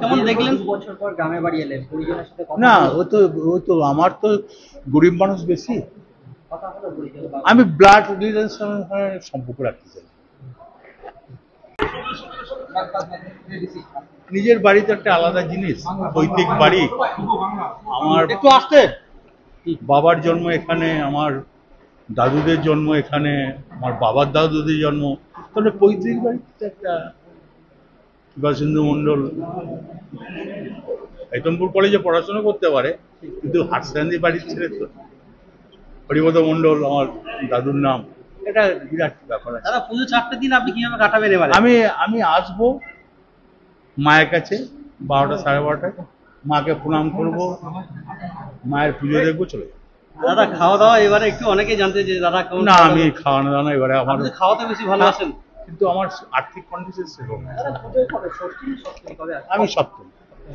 কেমন দেখলেন? বছর পর গ্রামে বাড়ি এলেন, পরিজনের সাথে কথা না, হলো? ও তো আমার তো গরিব মানুষ বেশি। কথা হলো পরিজন বা আমি ব্লাড রিলেশনের সম্পর্ক রাখতে চাই। নিজের বাড়ি তো একটা আলাদা জিনিস, পৈতৃক বাড়ি। আমার একটু আসতে। বাবার জন্ম এখানে, আমার দাদুদের জন্ম এখানে, আমার বাবার দাদুদের জন্ম। তাহলে পৈতৃক বাড়িতে একটা সুভাষচন্দ্র মণ্ডল হেতমপুর কলেজে পড়াশোনা করতে পারে, কিন্তু হাটসান্দি বাড়ির ছেলে তো। হরিপদ মণ্ডল আমার দাদুর নাম। এটা বিরাট ব্যাপার আছে। দাদা পুজো 4টে দিন আপনি কিভাবে কাটাবেন এবারে? আমি আসবো মায়ের কাছে 12টা 12:30টায়, মাকে প্রণাম করব, মায়ের পুজো দেখবো, চলে যাবো। দাদা খাওয়া দাওয়া এবারে একটু অনেকেই জানতে যে দাদা কেমন না, খাওয়া আমি দাওয়া? খাওয়ানো দাওয়ানো এবারে আমার, আপনি তো খাওয়াতে বেশি ভালোবাসেন। কিন্তু আমার আর্থিক কন্ডিশন সেরকম না। দাদা পুজোয় কবে? ষষ্ঠী না সপ্তমী কবে আসবে? আমি সপ্তম।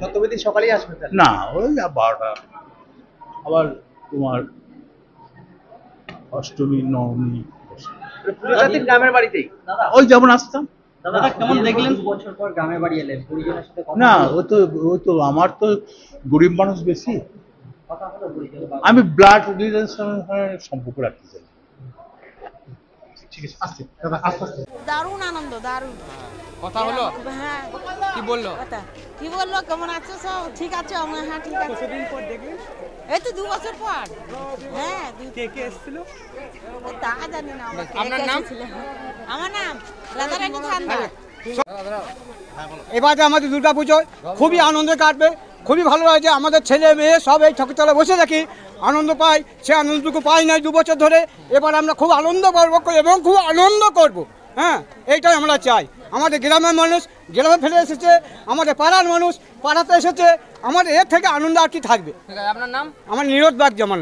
সপ্তমীর দিন সকালেই আসবেন তাহলে? না, ওই 12টা, আবার তোমার অষ্টমী নবমী পুজোর দিন গ্রামের বাড়িতেই? দাদা ওই যেমন আসতাম। দাদা কেমন দেখলেন? বছর পর গ্রামে বাড়ি এলেন, পরিজনের সাথে কথা না, হলো? ও তো আমার তো গরিব মানুষ বেশি। কথা হলো পরিজন বা আমি ব্লাড রিলেশনের সম্পর্ক রাখতে চাই। ঠিক আছে, আসতে দাদা, আস্তে আস্তে। দারুণ আনন্দ, দারুণ। কথা হলো? হ্যাঁ, কি বললো? কথা কি বললো, কেমন আছো সব? ঠিক আছে, আমরা হ্যাঁ ঠিক আছে। কতদিন পর দেখলেন? এই তো 2 বছর পর। হ্যাঁ, কে কে এসেছিল? তা জানি না আমরা। আপনার নাম? আমার নাম রাধারানী খান্ডা। এবারে আমাদের দুর্গা পুজো খুবই আনন্দে কাটবে, খুবই ভালো হয়েছে। আমাদের ছেলে মেয়ে সব এই ঠাকুরতলায় বসে থাকি, আনন্দ পাই। সে আনন্দটুকু পাই নাই 2 বছর ধরে। এবার আমরা খুব আনন্দ করবো এবং খুব আনন্দ করব। হ্যাঁ, এইটাই আমরা চাই। আমাদের গ্রামের মানুষ গ্রামে ফেলে এসেছে, আমাদের পাড়ার মানুষ পাড়াতে এসেছে। আমাদের এর থেকে আনন্দ আর কি থাকবে? আপনার নাম? আমার নিরোধ বাগ জামান।